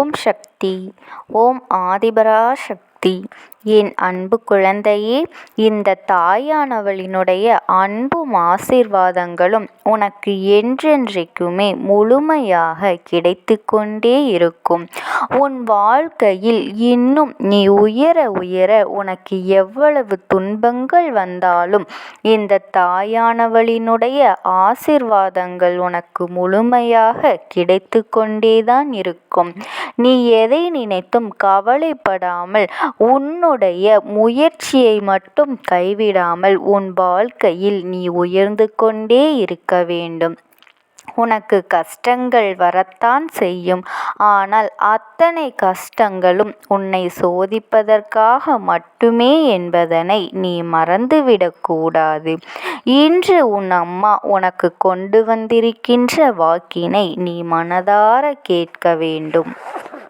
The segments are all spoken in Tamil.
ஓம் சக்தி. ஓம் ஆதிபராசக்தி. என் அன்பு குழந்தையே, இந்த தாயானவளினுடைய அன்பும் ஆசீர்வாதங்களும் உனக்கு என்றென்றைக்குமே முழுமையாக கிடைத்து கொண்டே இருக்கும். உன் வாழ்க்கையில் இன்னும் நீ உயர உயர உனக்கு எவ்வளவு துன்பங்கள் வந்தாலும் இந்த தாயானவளினுடைய ஆசீர்வாதங்கள் உனக்கு முழுமையாக கிடைத்து கொண்டேதான் இருக்கும். நீ எதை நினைத்தும் கவலைப்படாமல் உன்னுடைய முயற்சியை மட்டும் கைவிடாமல் உன் வாழ்க்கையில் நீ உயர்ந்து கொண்டே இருக்க வேண்டும். உனக்கு கஷ்டங்கள் வரத்தான் செய்யும். ஆனால் அத்தனை கஷ்டங்களும் உன்னை சோதிப்பதற்காக மட்டுமே என்பதனை நீ மறந்துவிடக்கூடாது. இன்று உன் அம்மா உனக்கு கொண்டு வந்திருக்கின்ற வாக்கினை நீ மனதார கேட்க வேண்டும்.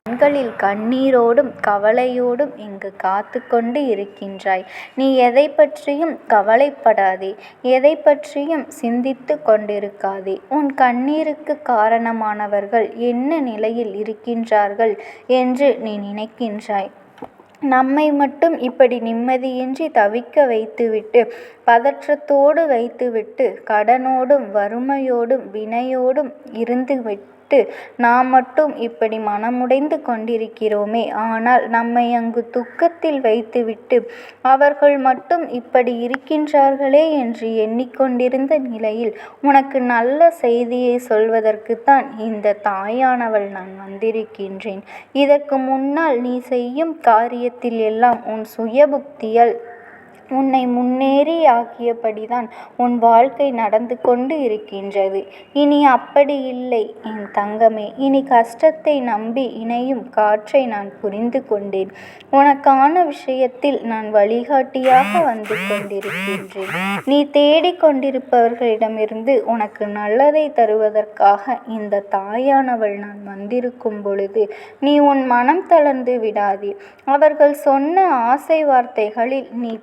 கண்களில் கண்ணீரோடும் கவலையோடும் இங்கு காத்து கொண்டு இருக்கின்றாய். நீ எதை பற்றியும் கவலைப்படாதே, எதை பற்றியும் சிந்தித்து கொண்டிருக்காதே. உன் கண்ணீருக்கு காரணமானவர்கள் என்ன நிலையில் இருக்கின்றார்கள் என்று நீ நினைக்கின்றாய். நம்மை மட்டும் இப்படி நிம்மதியின்றி தவிக்க வைத்துவிட்டு, பதற்றத்தோடு வைத்துவிட்டு, கடனோடும் வறுமையோடும் வினையோடும் இருந்துவிட்டு நாம் மட்டும் இப்படி மனமுடைந்து கொண்டிருக்கிறோமே. ஆனால் நம்மை அங்கு துக்கத்தில் வைத்துவிட்டு அவர்கள் மட்டும் இப்படி இருக்கின்றார்களே என்று எண்ணிக்கொண்டிருந்த நிலையில் உனக்கு நல்ல செய்தியை சொல்வதற்குத்தான் இந்த தாயானவள் நான் வந்திருக்கின்றேன். இதற்கு முன்னால் நீ செய்யும் காரியத்தில் எல்லாம் உன் சுயபுக்தியால் உன்னை முன்னேறி ஆக்கியபடிதான் உன் வாழ்க்கை நடந்து கொண்டு இருக்கின்றது. இனி அப்படி இல்லை என் தங்கமே. இனி கஷ்டத்தை நம்பி இணையும் காற்றை நான் புரிந்து கொண்டேன். உனக்கான விஷயத்தில் நான் வழிகாட்டியாக வந்து கொண்டிருக்கின்றேன். நீ தேடிக்கொண்டிருப்பவர்களிடமிருந்து உனக்கு நல்லதை தருவதற்காக இந்த தாயானவள் நான் வந்திருக்கும் பொழுது நீ உன் மனம் தளர்ந்து விடாதே. அவர்கள் சொன்ன ஆசை வார்த்தைகளில் நீ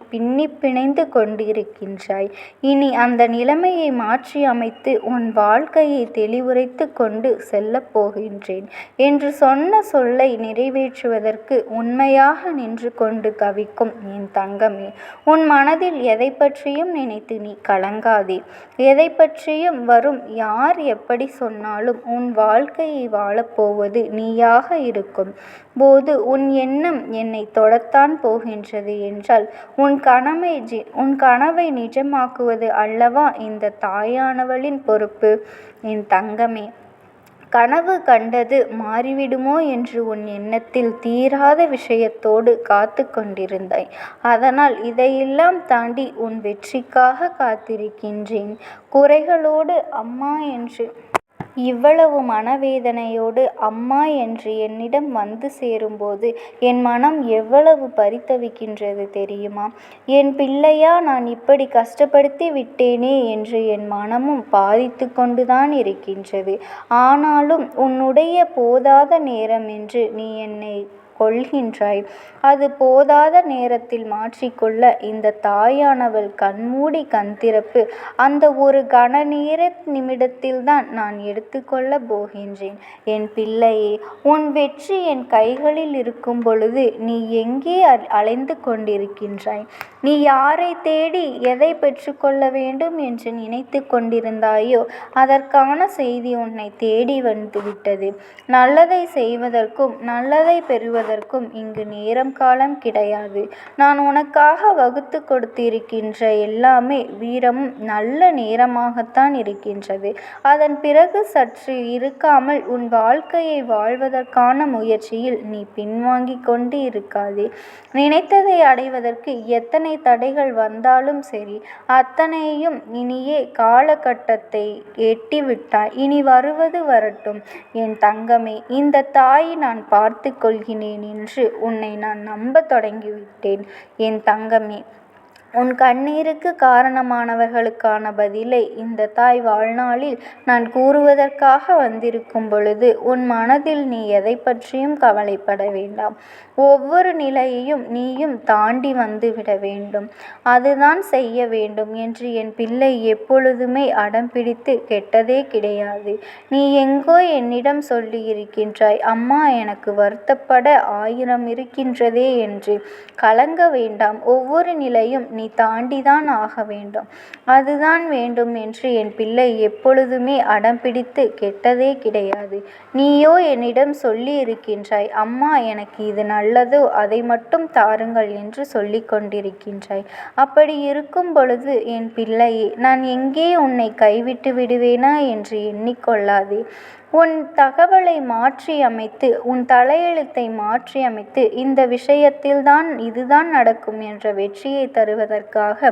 பிணைந்து கொண்டிருக்கின்றாய். இனி அந்த நிலைமையை மாற்றி அமைத்து உன் வாழ்க்கையை தெளிவுரைத்து கொண்டு செல்லப் போகின்றேன் என்று சொன்ன சொல்லை நிறைவேற்றுவதற்கு உண்மையாக நின்று கொண்டு தவிக்கும் என் தங்கமே, உன் மனதில் எதை பற்றியும் நினைத்து நீ கலங்காதே. எதை பற்றியும் வரும் யார் எப்படி சொன்னாலும் உன் வாழ்க்கையை வாழப்போவது நீயாக இருக்கும் போது உன் எண்ணம் என்னை தொடத்தான் போகின்றது என்றால் உன் கனவை நிஜமாக்குவது அல்லவா இந்த தாயானவளின் பொறுப்பு. என் தங்கமே, கனவு கண்டது மாறிவிடுமோ என்று உன் எண்ணத்தில் தீராத விஷயத்தோடு காத்து கொண்டிருந்தாய். அதனால் இதையெல்லாம் தாண்டி உன் வெற்றிக்காக காத்திருக்கின்றேன். குறைகளோடு அம்மா என்று இவ்வளவு மனவேதனையோடு அம்மா என்று என்னிடம் வந்து சேரும்போது என் மனம் எவ்வளவு பரிதவிக்கின்றது தெரியுமா? என் பிள்ளையா நான் இப்படி கஷ்டப்படுத்தி விட்டேனே என்று என் மனமும் பாதித்து கொண்டுதான் இருக்கின்றது. ஆனாலும் உன்னுடைய போதாத நேரம் என்று நீ என்னை கொள்கின்றாய். அது போதாத நேரத்தில் மாற்றிக்கொள்ள இந்த தாயானவள் கண்மூடி கண் திறப்பு அந்த ஒரு கன நிமிடத்தில்தான் நான் எடுத்துக்கொள்ள போகின்றேன். என் பிள்ளையே, உன் வெற்றி என் கைகளில் இருக்கும் பொழுது நீ எங்கே அலைந்து கொண்டிருக்கின்றாய்? நீ யாரை தேடி எதை பெற்றுக்கொள்ள வேண்டும் என்று நினைத்து கொண்டிருந்தாயோ அதற்கான செய்தி உன்னை தேடி வந்துவிட்டது. நல்லதை செய்வதற்கும் நல்லதை பெறுவதற்கும் இங்கு நேரம் காலம் கிடையாது. நான் உனக்காக வகுத்து கொடுத்திருக்கின்ற எல்லாமே வீரமும் நல்ல நேரமாகத்தான் இருக்கின்றது. அதன் பிறகு சற்று இருக்காமல் உன் வாழ்க்கையை வாழ்வதற்கான முயற்சியில் நீ பின்வாங்கி கொண்டு இருக்காதே. நினைத்ததை அடைவதற்கு எத்தனை தடைகள் வந்தாலும் சரி, அத்தனையும் இனியே காலகட்டத்தை எட்டிவிட்டாய். இனி வருவது வரட்டும் என் தங்கமே. இந்த தாய் நான் பார்த்து கொள்கிறேன் என்று உன்னை நான் நம்ப தொடங்கிவிட்டேன் என் தங்கமே. உன் கண்ணீருக்கு காரணமானவர்களுக்கான பதிலை இந்த தாய் வாழ்நாளில் நான் கூறுவதற்காக வந்திருக்கும் பொழுது உன் மனதில் நீ எதை பற்றியும் கவலைப்பட வேண்டாம். ஒவ்வொரு நிலையையும் நீயும் தாண்டி வந்து விட வேண்டும். அதுதான் செய்ய வேண்டும் என்று என் பிள்ளை எப்பொழுதுமே அடம் பிடித்து கெட்டதே கிடையாது. நீ எங்கோ என்னிடம் சொல்லி இருக்கின்றாய், அம்மா எனக்கு வருத்தப்பட 1000 இருக்கின்றதே என்று. கலங்க வேண்டாம். ஒவ்வொரு நிலையும் நீ தாண்டிதான் ஆக வேண்டும். அதுதான் வேண்டும் என்று என் பிள்ளை எப்பொழுதுமே அடம் பிடித்து கெட்டதே கிடையாது. நீயோ என்னிடம் சொல்லி இருக்கின்றாய், அம்மா எனக்கு இது நல்லதோ அதை மட்டும் தாருங்கள் என்று சொல்லி கொண்டிருக்கின்றாய். அப்படி இருக்கும் பொழுது என் பிள்ளையே, நான் எங்கே உன்னை கைவிட்டு விடுவேனா என்று எண்ணிக்கொள்ளாதே. உன் தகவலை மாற்றி அமைத்து, உன் தலையெழுத்தை மாற்றி அமைத்து, இந்த விஷயத்தில்தான் இதுதான் நடக்கும் என்ற வெற்றியை தருவதற்காக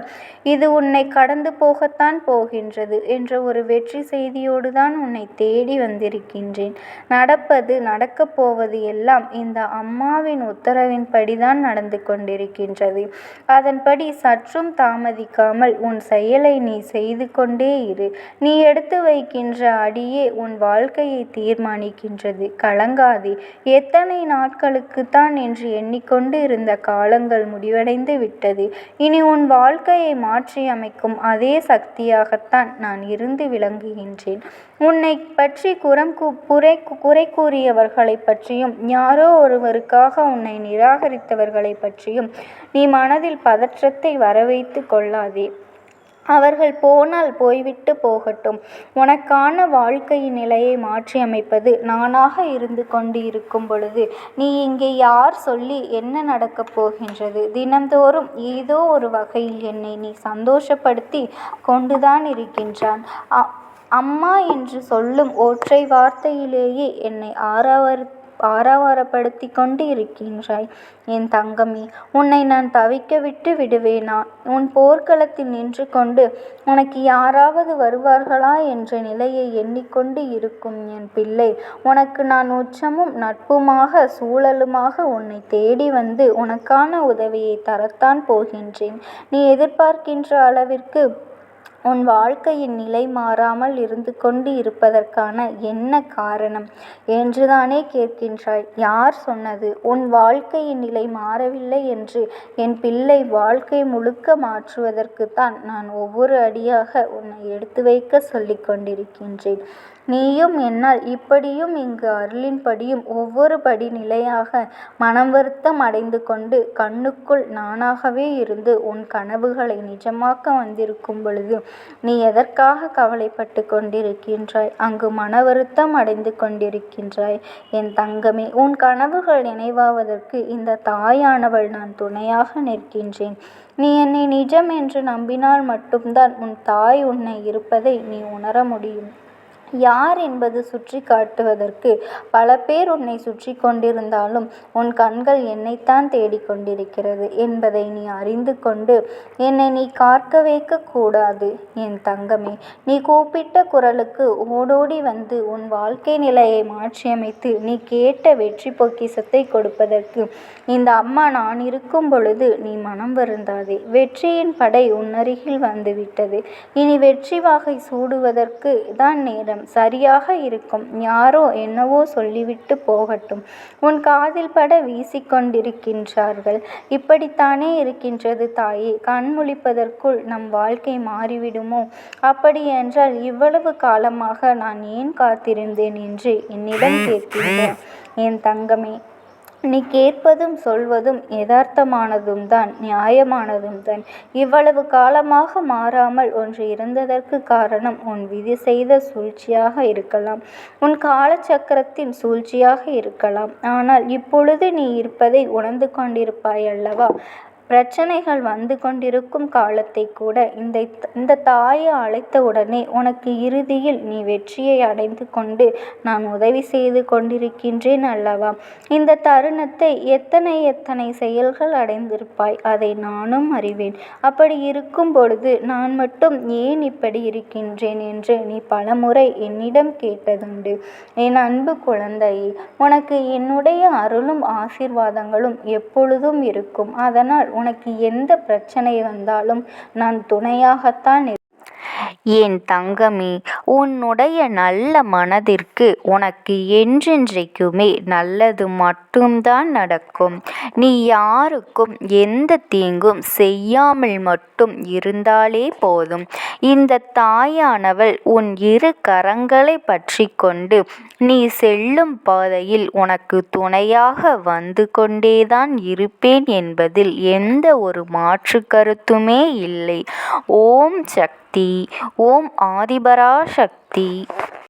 இது உன்னை கடந்து போகத்தான் போகின்றது என்ற ஒரு வெற்றி செய்தியோடு தான் உன்னை தேடி வந்திருக்கின்றேன். நடப்பது நடக்கப் போவது எல்லாம் இந்த அம்மாவின் உத்தரவின்படிதான் நடந்து கொண்டிருக்கின்றது. அதன்படி சற்றும் தாமதிக்காமல் உன் செயலை நீ செய்து கொண்டே இரு. நீ எடுத்து வைக்கின்ற அடியே உன் வாழ்க்கையை தீர்மானிக்கின்றது. கலங்காதே. எத்தனை நாட்களுக்குத்தான் என்று எண்ணிக்கொண்டு இருந்த காலங்கள் முடிவடைந்து விட்டது. இனி உன் வாழ்க்கையை மாற்றி அமைக்கும் அதே சக்தியாகத்தான் நான் இருந்து விளங்குகின்றேன். உன்னை பற்றி குறை கூறியவர்களை பற்றியும், யாரோ ஒருவருக்காக உன்னை நிராகரித்தவர்களை பற்றியும் நீ மனதில் பதற்றத்தை வரவைத்து கொள்ளாதே. அவர்கள் போனால் போய்விட்டு போகட்டும். உனக்கான வாழ்க்கையின் நிலையை மாற்றி அமைப்பது நானாக இருந்து கொண்டு இருக்கும் பொழுது நீ இங்கே யார் சொல்லி என்ன நடக்கப் போகின்றது? தினந்தோறும் ஏதோ ஒரு வகையில் என்னை நீ சந்தோஷப்படுத்தி கொண்டுதான் இருக்கின்றான். அம்மா என்று சொல்லும் ஒற்றை வார்த்தையிலேயே என்னை ஆரவாரப்படுத்தி கொண்டு இருக்கின்றாய். என் தங்கமே, உன்னை நான் தவிக்க விட்டு விடுவேனா? உன் போர்க்களத்தில் நின்று கொண்டு உனக்கு யாராவது வருவார்களா என்ற நிலையை எண்ணிக்கொண்டு இருக்கும் என் பிள்ளை, உனக்கு நான் உச்சமும் நட்புமாக சூழலுமாக உன்னை தேடி வந்து உனக்கான உதவியை தரத்தான் போகின்றேன். நீ எதிர்பார்க்கின்ற அளவிற்கு உன் வாழ்க்கையின் நிலை மாறாமல் இருந்து கொண்டு இருப்பதற்கான என்ன காரணம் என்றுதானே கேட்கின்றாய்? யார் சொன்னது உன் வாழ்க்கையின் நிலை மாறவில்லை என்று? என் பிள்ளை, வாழ்க்கை முழுக்க மாற்றுவதற்குத்தான் நான் ஒவ்வொரு அடியாக உன்னை எடுத்து வைக்க சொல்லி கொண்டிருக்கின்றேன். நீயும் என்னால் இப்படியும் இங்கு அருளின்படியும் ஒவ்வொரு படி நிலையாக மனம் வருத்தம் அடைந்து கொண்டு கண்ணுக்குள் நானாகவே இருந்து உன் கனவுகளை நிஜமாக்க வந்திருக்கும் பொழுது நீ எதற்காக கவலைப்பட்டு கொண்டிருக்கின்றாய்? அங்கு மன வருத்தம் அடைந்து கொண்டிருக்கின்றாய். என் தங்கமே, உன் கனவுகள் நினைவாவதற்கு இந்த தாயானவள் நான் துணையாக நிற்கின்றேன். நீ என்னை நிஜம் என்று நம்பினால் மட்டும்தான் உன் தாய் உன்னை இருப்பதை நீ உணர முடியும். யார் என்பது சுற்றி காட்டுவதற்கு பல பேர் உன்னை சுற்றி கொண்டிருந்தாலும் உன் கண்கள் என்னைத்தான் தேடிக்கொண்டிருக்கிறது என்பதை நீ அறிந்து கொண்டு என்னை நீ காக்க வைக்க கூடாது. என் தங்கமே, நீ கூப்பிட்ட குரலுக்கு ஓடோடி வந்து உன் வாழ்க்கை நிலையை மாற்றியமைத்து நீ கேட்ட வெற்றி பொக்கிஷத்தை கொடுப்பதற்கு இந்த அம்மா நான் இருக்கும் பொழுது நீ மனம் வருந்தாதே. வெற்றியின் படை உன்னருகில் வந்துவிட்டது. இனி வெற்றி வாகை சூடுவதற்கு தான் நேரம் சரியாக இருக்கும். யாரோ என்னவோ சொல்லிவிட்டு போகட்டும். உன் காதில் பட வீசிக்கொண்டிருக்கின்றார்கள். இப்படித்தானே இருக்கின்றது தாயே. கண் முழிப்பதற்குள் நம் வாழ்க்கை மாறிவிடுமோ? அப்படி என்றால் இவ்வளவு காலமாக நான் ஏன் காத்திருந்தேன் என்று என்னிடம் கேட்கின்றார். என் தங்கமே, நீ கேட்பதும் சொல்வதும் யதார்த்தமானதும் தான், நியாயமானதும் தான். இவ்வளவு காலமாக மாறாமல் ஒன்று இருந்ததற்கு காரணம் உன் விதி செய்த சூழ்ச்சியாக இருக்கலாம், உன் காலச்சக்கரத்தின் சூழ்ச்சியாக இருக்கலாம். ஆனால் இப்பொழுது நீ இருப்பதை உணர்ந்து கொண்டிருப்பாய் அல்லவா? பிரச்சனைகள் வந்து கொண்டிருக்கும் காலத்தை கூட இந்த தாயை அழைத்த உடனே உனக்கு இறுதியில் நீ வெற்றியை அடைந்து கொண்டு நான் உதவி செய்து கொண்டிருக்கின்றேன் அல்லவா? இந்த தருணத்தை எத்தனை செயல்கள் அடைந்திருப்பாய், அதை நானும் அறிவேன். அப்படி இருக்கும் பொழுது நான் மட்டும் ஏன் இப்படி இருக்கின்றேன் என்று நீ பலமுறை என்னிடம் கேட்டதுண்டு. என் அன்பு குழந்தையே, உனக்கு என்னுடைய அருளும் ஆசீர்வாதங்களும் எப்பொழுதும் இருக்கும். அதனால் உனக்கு எந்த பிரச்சனை வந்தாலும் நான் துணையாகத்தான் என் தங்கமே, உன்னுடைய நல்ல மனதிற்கு உனக்கு என்றென்றைக்குமே நல்லது மட்டும்தான் நடக்கும். நீ யாருக்கும் எந்த தீங்கும் செய்யாமல் மட்டும் இருந்தாலே போதும். இந்த தாயானவள் உன் இரு கரங்களை பற்றி கொண்டு நீ செல்லும் பாதையில் உனக்கு துணையாக வந்து கொண்டேதான் இருப்பேன் என்பதில் எந்த ஒரு மாற்று கருத்துமே இல்லை. ஓம் சக்தி. ஓம் ஆதிபராசக்தி.